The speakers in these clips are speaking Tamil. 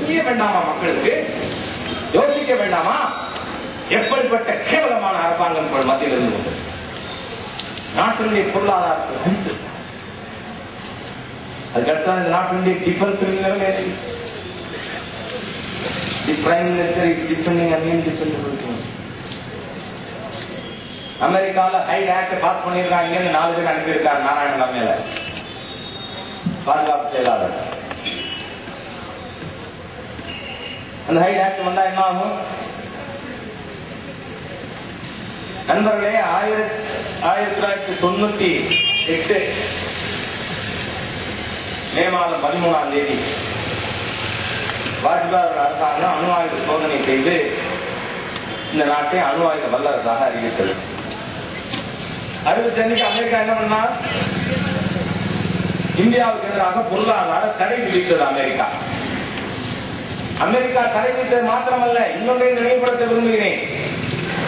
யோசிக்க வேண்டாமா? மக்களுக்கு யோசிக்க வேண்டாமா? எப்படிப்பட்ட கேவலமான அரசாங்கம் மத்தியில் இருந்து நாட்டினுடைய பொருளாதாரத்தை அழித்து, அதுக்கடுத்து இந்த நாட்டினுடைய டிஃபென்ஸ் நிலைமை prime minister is defending again defend. அமெரிக்கால ஹைட் ஆக்ட் பாஸ் பண்ணிருக்காங்க. இங்க 4 பேர் அனுப்பியிருக்காரு நாராயணன் மேல பாதுகாப்பு செயலாளர். அந்த ஹைட் ஆக்ட் வந்தா என்ன ஆகும்? நண்பர்களே, 1998 மே மாதம் 13ஆம் தேதி வாஜ்பாய் அரசாங்கம் அணு ஆயுத சோதனை செய்து இந்த நாட்டை அணு ஆயுத வல்லரசாக அறிவித்தது. அறிவிச்சன்னைக்கு அமெரிக்கா என்ன பண்ணா? இந்தியாவுக்கு எதிராக பொருளாதார தடை விதித்தது. அமெரிக்கா தடை விதித்தது மாத்திரமல்ல, இன்னொன்றை நினைவுபடுத்த விரும்புகிறேன்.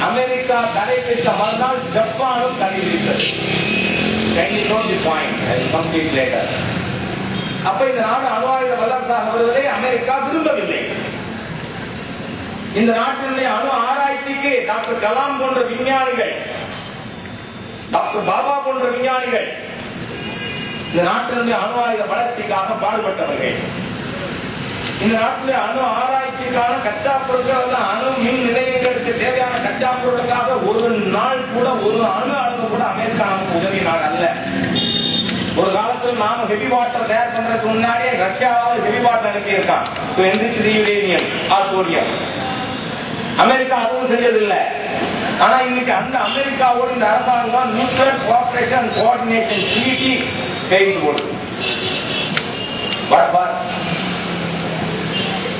அமெரிக்கா தடை விதித்த மறுநாள் ஜப்பானும் தடை விதித்தது. அப்ப இந்த நாடு அணு ஆயுத வல்லரசாக வருவதை அமெரிக்கா விரும்பவில்லை. இந்த நாட்டினுடைய அணு ஆராய்ச்சிக்கு டாக்டர் கலாம் போன்ற விஞ்ஞானிகள், டாக்டர் பாபா போன்ற விஞ்ஞானிகள் இந்த நாட்டினுடைய அணு ஆயுத வளர்ச்சிக்காக பாடுபட்டவர்கள். இந்த நாட்டில் அணு ஆராய்ச்சிக்கான கச்சா பொருட்கள், அணு மின் நிலையங்களுக்கு தேவையான கச்சா பொருட்களுக்காக ஒரு நாள் கூட, ஒரு அணு அளவு கூட அமெரிக்கா நமக்கு உதவி நாடு அல்ல. ஒரு காலத்தில் நாம ஹெவி வாட்டர் தயார் பண்றதுக்கு முன்னாடியே ரஷ்யாவால் ஹெவி வாட்டர் அனுப்பியிருக்கான். அமெரிக்கா அதுவும் செஞ்சதில்லை. ஆனா இன்னைக்கு அந்த அமெரிக்காவோடு இந்த அரசாங்கம் நியூக்ளியர் கோஆபரேஷன் கோஆர்டினேஷன் ட்ரீட்டி கைது போடுது.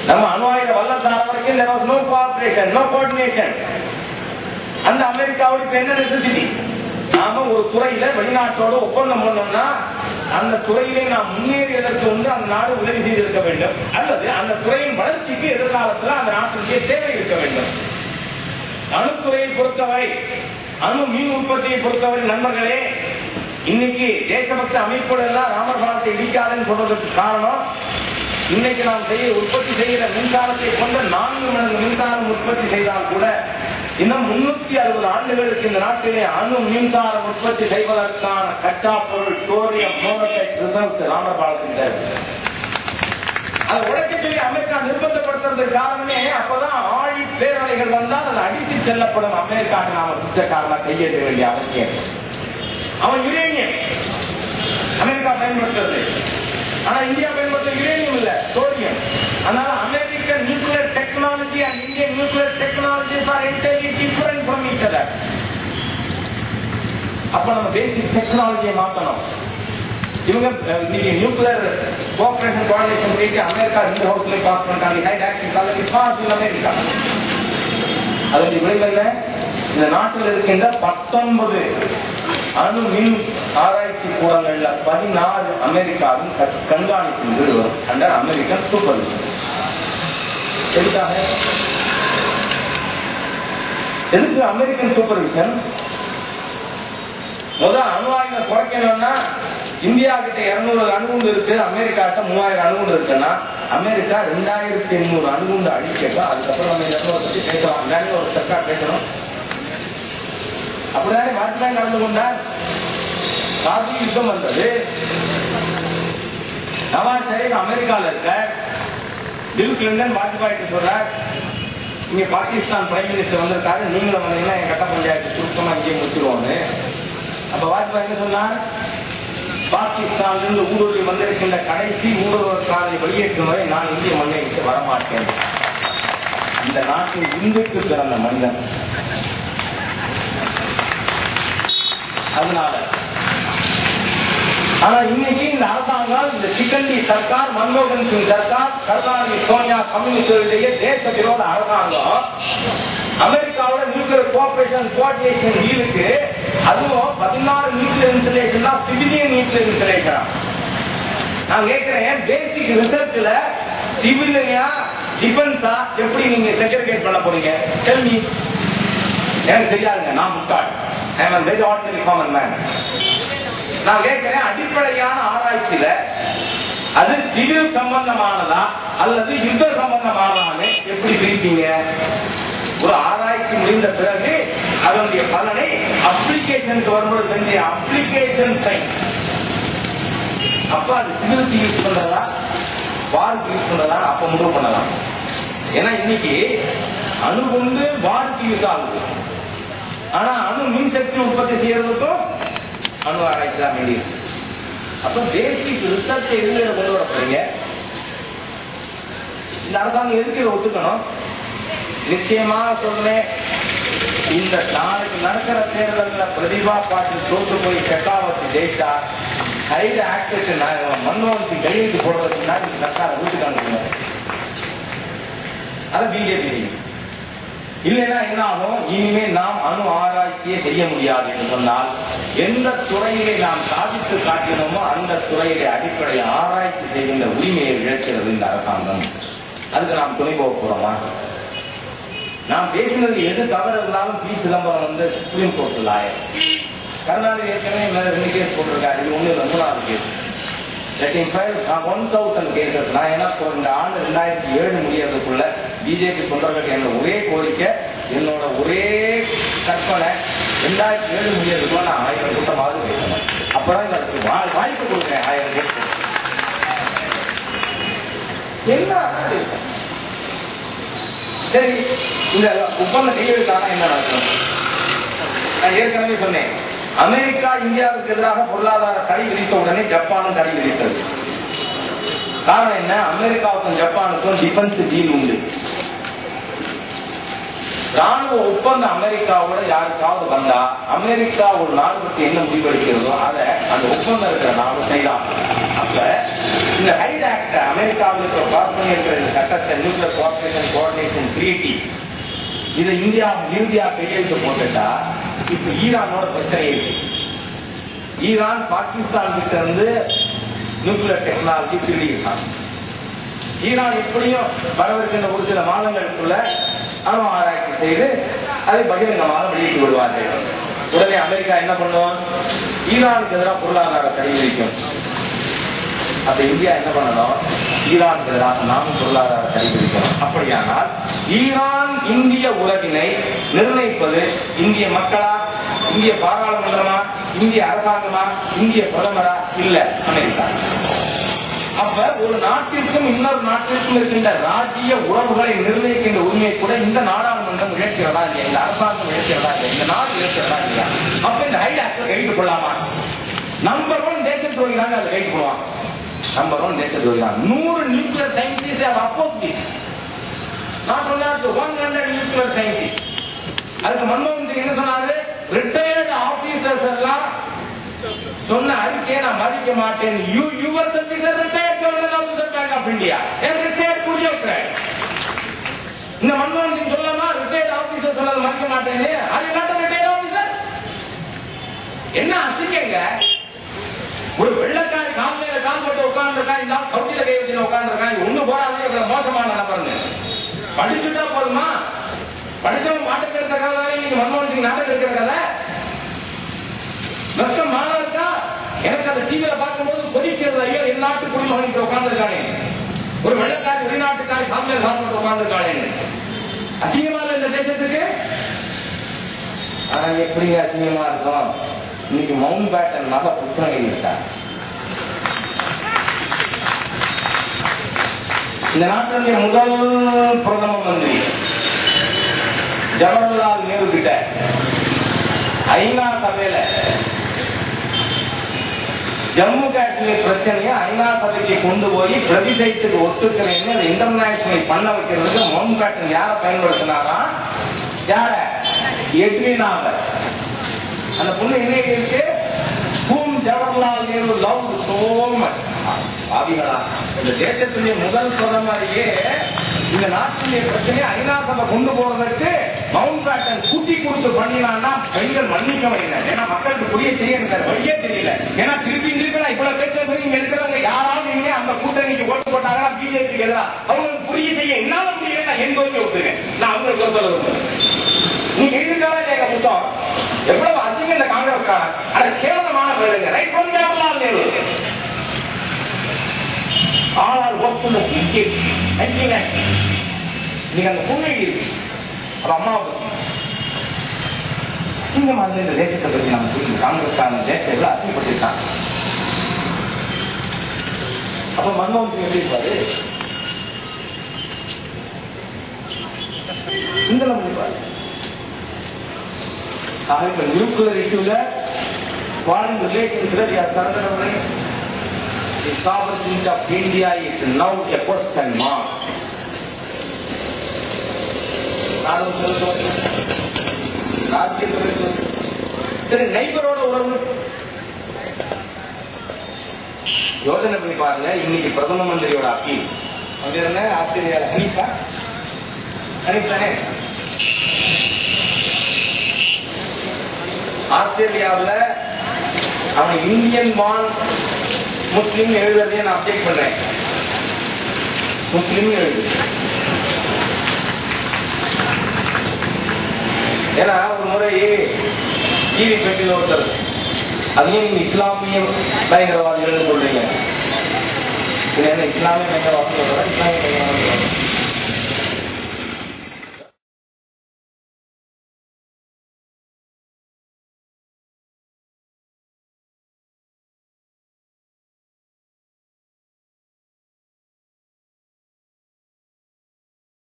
நம்ம அணு ஆயுத வல்லரசான வரைக்கும் there was no cooperation, no coordination. அந்த அமெரிக்காவோட என்ன நெசசிட்டி? நாம ஒரு துறையில வெளிநாட்டோட ஒப்பந்தம் பண்ணோம்னா அந்த துறையிலே நாம் முன்னேறியதற்கு அந்த நாடு உதவி செய்திருக்க வேண்டும், அல்லது அந்த துறையின் வளர்ச்சிக்கு எதிர்காலத்தில் அந்த நாட்டினுடைய தேவை இருக்க வேண்டும். அணுத்துறையை பொறுத்தவரை, அணு மீன் உற்பத்தியை பொறுத்தவரை நண்பர்களே, இன்னைக்கு தேசபக்த அமைப்புகள் எல்லாம் ராமர் பாலத்தை இடிக்காதுன்னு சொல்றதுக்கு காரணம், இன்னைக்கு நாம் உற்பத்தி செய்கிற மின்சாரத்தை கொண்ட 4 மடங்கு மின்சாரம் உற்பத்தி செய்தால் கூட இன்னும் 360 ஆண்டுகளுக்கு இந்த நாட்டிலே அணு மின்சாரம் உற்பத்தி செய்வதற்கான கச்சா பொருள் சோடியம் மோனோசைட் ரிசர்வ்ஸ் ராமர் பாலத்தின் தேவை. அதை உடைக்க சொல்லி அமெரிக்கா நிர்பந்தப்படுத்துறதுக்கு காரணமே, அப்பதான் ஆழி பேரலைகள் வந்தால் அது அடித்து செல்லப்படும். அமெரிக்காவுக்கு நாம பிச்சைக்காரனா கையெழுத்த வேண்டிய அவசியம். அவன் யுரேனியம் அமெரிக்கா பயன்படுத்துறது, ஆனா இந்தியா பயன்படுத்த யுரேனியம் இல்ல, சோடியம். அதனால American nuclear technology and Indian nuclear technologies are entirely different from each other. அப்ப நம்ம பேசிக் டெக்னாலஜியை மாற்றணும். இவங்க nuclear cooperation coordination treaty America 2 ஹவுஸ்ல பாஸ் பண்ணிட்டாங்க. ஹைட் ஆக்ட் அமெரிக்கா அதனுடைய விளைவுல இந்த நாட்டில் இருக்கின்ற 19 அணு மின் ஆராய்ச்சி கூடங்கள்ல 16 அமெரிக்காவின் கண்காணிப்பின் கீழ் வரும். Under American supervision. எதுக்கு அமெரிக்கன் சூப்பர்விஷன்? முதல் அணு ஆயுத குறைக்கணும்னா இந்தியா கிட்ட 200 அணுகுண்டு இருக்கு, அமெரிக்கா கிட்ட 3000 அணுகுண்டு இருக்குன்னா அமெரிக்கா 2800 அணுகுண்டு அடிக்கலாம். அதுக்கப்புறம் நம்ம இந்த பத்தி பேசலாம், ஒரு சர்க்கார் பேசணும். அப்படிதானே வாஜ்பாய் நடந்து கொண்டார். கார்கில் யுத்தம் வந்தது, நவாஸ் ஷெரீப் அமெரிக்கால இருக்க, பில் கிளின்டன் வாஜ்பாய்க்கு சொல்றார், இங்க பாகிஸ்தான் பிரைம் மினிஸ்டர் வந்திருக்காரு, நீங்களும் வந்தீங்கன்னா என் கட்ட பஞ்சாயத்து சுருக்கமா இங்கே முடிச்சிருவோம்னு. அப்ப வாஜ்பாய் என்ன சொன்னார்? பாகிஸ்தானிலிருந்து ஊடுருவி வந்திருக்கின்ற கடைசி ஊடுருவற்காரரை வெளியேற்றும் வரை நான் இந்திய மண்ணை விட்டு வரமாட்டேன். இந்த நாட்டில் இந்துக்கு பிறந்த மனிதன். அதனால ஆனா இன்னைக்கு இந்த அரசாங்கம், இந்த சிக்கண்டி சர்க்கார், மன்மோகன் சிங் சர்க்கார், கருணாநிதி சோனியா கம்யூனிஸ்டுடைய தேச விரோத அரசாங்கம் அமெரிக்காவோட நியூக்ளியர் கோஆபரேஷன் கோஆர்டினேஷன் டீலுக்கு, அதுவும் 16 நியூக்ளியர் இன்ஸ்டலேஷன் தான், சிவிலியன் நியூக்ளியர் இன்ஸ்டலேஷன். நான் கேட்கிறேன், பேசிக் ரிசர்ச்ல சிவிலியா டிஃபென்ஸா எப்படி நீங்க செக்ரிகேட் பண்ண போறீங்க? கேள்வி எனக்கு தெரியாதுங்க, நான் முட்டாள். I am a very ordinary common man. நான் கேட்கிறேன், அடிப்படையான ஆராய்ச்சியில அது சிவில் சம்பந்தமானதா அல்லது யுத்த சம்பந்தமானு எப்படி பிரிப்பீங்க? ஒரு ஆராய்ச்சி முடிந்த பிறகு அதனுடைய பலனை அப்ளிகேஷனுக்கு வரும்போது வேண்டிய அப்ளிகேஷன் சைன். அப்ப அது சிவிலுக்கு யூஸ் பண்றதா, வாருக்கு யூஸ் பண்றதா அப்ப முடிவு பண்ணலாம். ஏன்னா இன்னைக்கு அணு கொண்டு வாருக்கு யூஸ் ஆகுது. ஆனா அணு மின்சக்தி உற்பத்தி செய்யறதுக்கும் அணு ஆராய்ச்சி தான் வேண்டியிருக்கு. அப்ப பேசிக் ரிசர்ச் எதுல கொண்டு வர போறீங்க? இந்த அரசாங்கம் எதுக்கு இதை ஒத்துக்கணும்? நிச்சயமா சொல்றேன், இந்த நாளைக்கு நடக்கிற தேர்தலில் பிரதிபா பாட்டில் தோற்று போய் ஷெகாவத் ஜெயிச்சா ஹைட் ஆக்ட் மன்மோகன் சிங் கையெழுத்து போடுறதுக்கு தான் சர்க்கார வீட்டுக்காங்க. அது பிஜேபி செய்யும். இல்லைன்னா என்ன ஆகும்? இனிமே நாம் அணு ஆராய்ச்சியே செய்ய முடியாது என்று சொன்னால் எந்த துறையிலே நாம் சாதித்து காட்டினோமோ அந்த துறையிலே அடிப்படை ஆராய்ச்சி செய்கின்ற உரிமையை இழக்கிறது இந்த அரசாங்கம். அதுக்கு நாம் துணை போக போறோமா? நாம் பேசினது எது தவறு இருந்தாலும் பி. சிதம்பரம் வந்து சுப்ரீம் கோர்ட் லாயர். கருணாநிதி ஏற்கனவே 2 கேஸ் போட்டிருக்காரு. இது ஒண்ணு 3வது கேஸ். 1000 கேசஸ். நான் என்ன இந்த ஆண்டு 2007 முடியறதுக்குள்ள பிஜேபி தொண்டர்கள் என்ற ஒரே கோரிக்கை, என்னோட ஒரே கற்பனை, 2007 முடியறதுக்குள்ள நான் 1000 கூட்டமாவது பேசணும். அப்பதான் எனக்கு வாய்ப்பு கொடுக்குறேன். 1000 கேஸ் என்ன சரி. இந்த ஒப்பந்த கையெழுத்தான என்ன நடக்கும்? நான் ஏற்கனவே சொன்னேன், அமெரிக்கா இந்தியாவுக்கு எதிராக பொருளாதார தடை விதித்த உடனே ஜப்பானும் தடை விதித்தது. காரணம் என்ன? அமெரிக்காவுக்கும் ஜப்பானுக்கும் டிஃபென்ஸ் டீல் உண்டு. ராணுவ ஒப்பந்தம் அமெரிக்காவோட யாருக்காவது வந்தா அமெரிக்கா ஒரு நாடு பற்றி என்ன முடிவெடுக்கிறதோ அதை அந்த ஒப்பந்தம் இருக்கிற நாடு செய்யலாம். அப்ப இந்த ஹைட் ஆக்ட் அமெரிக்காவுக்கு பாஸ் பண்ணியிருக்கிற இந்த சட்டத்தை, நியூக்ளியர் கோஆபரேஷன் கோஆர்டினேஷன் ட்ரீட்டி, இதை இந்தியா கையெழுத்து போட்டுட்டா இப்ப ஈரானோட பிரச்சனை இருக்கு. ஈரான் பாகிஸ்தான் கிட்ட இருந்து நியூக்ளியர் டெக்னாலஜி திருடி இருக்காங்க. ஈரான் எப்படியும் வரவிருக்கின்ற ஒரு சில மாதங்களுக்குள்ள அணு ஆராய்ச்சி செய்து அதை பகிரங்கமாக வெளியிட்டு விடுவார்கள். உடனே அமெரிக்கா என்ன பண்ணுவோம்? ஈரானுக்கு எதிராக பொருளாதார தடை விதிக்கும். அப்ப இந்தியா என்ன பண்ணணும்? ஈரானுக்கு எதிராக நாமும் பொருளாதார தடை விதிக்கணும். அப்படியானால் ஈரான் இந்திய உறவினை நிர்ணயிப்பது இந்திய மக்களா, இந்திய பாராளுமன்றமா, இந்திய அரசாங்கமா, இந்திய பிரதமரா? இல்ல, அமெரிக்கா. அப்ப ஒரு நாட்டிற்கும் இன்னொரு நாட்டிற்கும் இருக்கின்ற ராஜ்ய உறவுகளை நிர்ணயிக்கின்ற உரிமையை கூட இந்த நாடாளுமன்றம் இழக்கிறதா இல்லையா? இந்த அரசாங்கம் இழக்கிறதா இல்லையா? இந்த நாடு இழக்கிறதா இல்லையா? அப்ப இந்த ஹைட் ஆக்ட் கைது கொள்ளாமா? நம்பர் 1 தேச துறையிலாங்க அதை கைது கொள்வான். நம்பர் 1 தேச துறையிலாங்க 100 nuclear scientist have opposed this. Not only 100 nuclear scientist. அதுக்கு மன்மோகன் சிங் என்ன சொன்னாரு? ரிட்டையர்டு ஆபீசர்ஸ் எல்லாம் சொன்ன அறிக்கையை நான் மதிக்க மாட்டேன். Your service retired governor officer bank of India retired புரியுது. இந்த மன்மோகன் சிங் சொல்லாமா ரிட்டையர்ட் ஆபீசர் சொன்னது மதிக்க மாட்டேன்னு? அது நாட்ட ரிட்டையர்ட் ஆபீசர் என்ன அசிங்கங்க? ஒரு வெள்ளக்காரி கால் மேல கால் போட்டு உட்கார்ந்துருக்கான், இந்த கவுட்டில கை வச்சு உட்கார்ந்துருக்கான். ஒண்ணு போடாதே மோசமான நபர்னு படிச்சுட்டா போதுமா? படிச்சவன் நாட்டுக்கு எடுத்த கதை நீங்க மன்மோகன் சிங் நாட்டுக்கு இருக்கிற கதை நஷ்டம் மாணவர்க்கா? எனக்கு அந்த டிவியில பார்க்கும்போது கொதிக்கிறது. ஐயோ, என் நாட்டு குடிமகன் உட்கார்ந்துருக்கானே, ஒரு வெள்ளக்காரி வெளிநாட்டுக்காரி சாமியார் சாப்பிட்டு உட்கார்ந்துருக்கானே. அசிங்கமா இல்ல இந்த தேசத்துக்கு? ஆனா எப்படிங்க அசிங்கமா இருக்கும்? இன்னைக்கு மவுண்ட் பேட்டன் மக புத்தகங்கள் இருக்கா? இந்த நாட்டினுடைய முதல் பிரதம மந்திரி ஜவஹர்லால் நேரு கிட்ட ஐநா சபையில ஜம்மு காஷ்மீர் பிரச்சனையை ஐநா சபைக்கு கொண்டு போய் பிரதிசைத்துக்கு ஒத்துக்கிறேன்னு இன்டர்நேஷனல் பண்ண வைக்கிறதுக்கு மவுண்ட் பேட்டன் யார பயன்படுத்தினாரா? யார? எட்வினாவை. அந்த பொண்ணு என்ன இருக்கு? whom Jawaharlal Nehru loved so much. ஆவிகளா, இந்த தேசத்துடைய முதல் பிரதமரையே இந்த நாட்டினுடைய பிரச்சனையை ஐநா சபை கொண்டு போவதற்கு மவுண்ட் பேட்டன் கூட்டி கொடுத்து பண்ணினான்னா பெண்கள் மன்னிக்க வைங்க. ஏன்னா மக்களுக்கு புரிய தெரியல, வழியே தெரியல. ஏன்னா திருப்பி நான் இவ்வளவு பேசுறது இங்க இருக்கிறவங்க யாராவது இங்கே அந்த கூட்டணிக்கு ஓட்டு போட்டாங்கன்னா பிஜேபிக்கு எதிராக அவங்களுக்கு புரிய செய்ய என்னால முடியல. நான் என் கோரிக்கை விட்டுருக்கேன். நான் அவங்களுக்கு ஒரு சொல்ல விரும்புறேன். நீங்க எழுதிட்டாலே கேட்க புத்தம் எவ்வளவு அதிகம் இந்த காங்கிரஸ்காரன் அதை கேவலமான வேலைங்க. ரைட் பண்ணி Jawaharlal Nehru all are work to the இன்னைக்கு அந்த புண்ணெழி இருக்கு. அப்ப அம்மாவை சிங்கமாக இந்த தேசத்தை பற்றி நம்ம புரியும். காங்கிரஸ்கான தேசத்தை எவ்வளவு அசிங்கப்பட்டிருக்காங்க. அப்ப மன்மோகன் சிங் எப்படி இருப்பாரு? சிங்களம் இருப்பாரு. இப்ப நியூக்ளியர் இஷ்யூல ஃபாரின் ரிலேஷன்ஸ்ல the sovereignty of India is now a question mark. சரி, நைபரோட உறவு யோசனை பண்ணி பாருங்க. இன்னைக்கு பிரதம மந்திரியோட அப்பீல் அப்படி என்ன ஆஸ்திரேலியா ஹனீஃபா தானே? ஆஸ்திரேலியாவில் அவன் இந்தியன் பான் முஸ்லீம் எழுதுறதே நான் அப்டேட் பண்றேன். முஸ்லீம் எழுது. ஏன்னா ஒரு முறை டிவி பெட்டியில் ஒருத்தர் அதையும் நீங்க இஸ்லாமிய பயங்கரவாதிகள் சொல்றீங்க. இஸ்லாமிய பயங்கரவாதம் இஸ்லாமிய பயங்கரவாதம்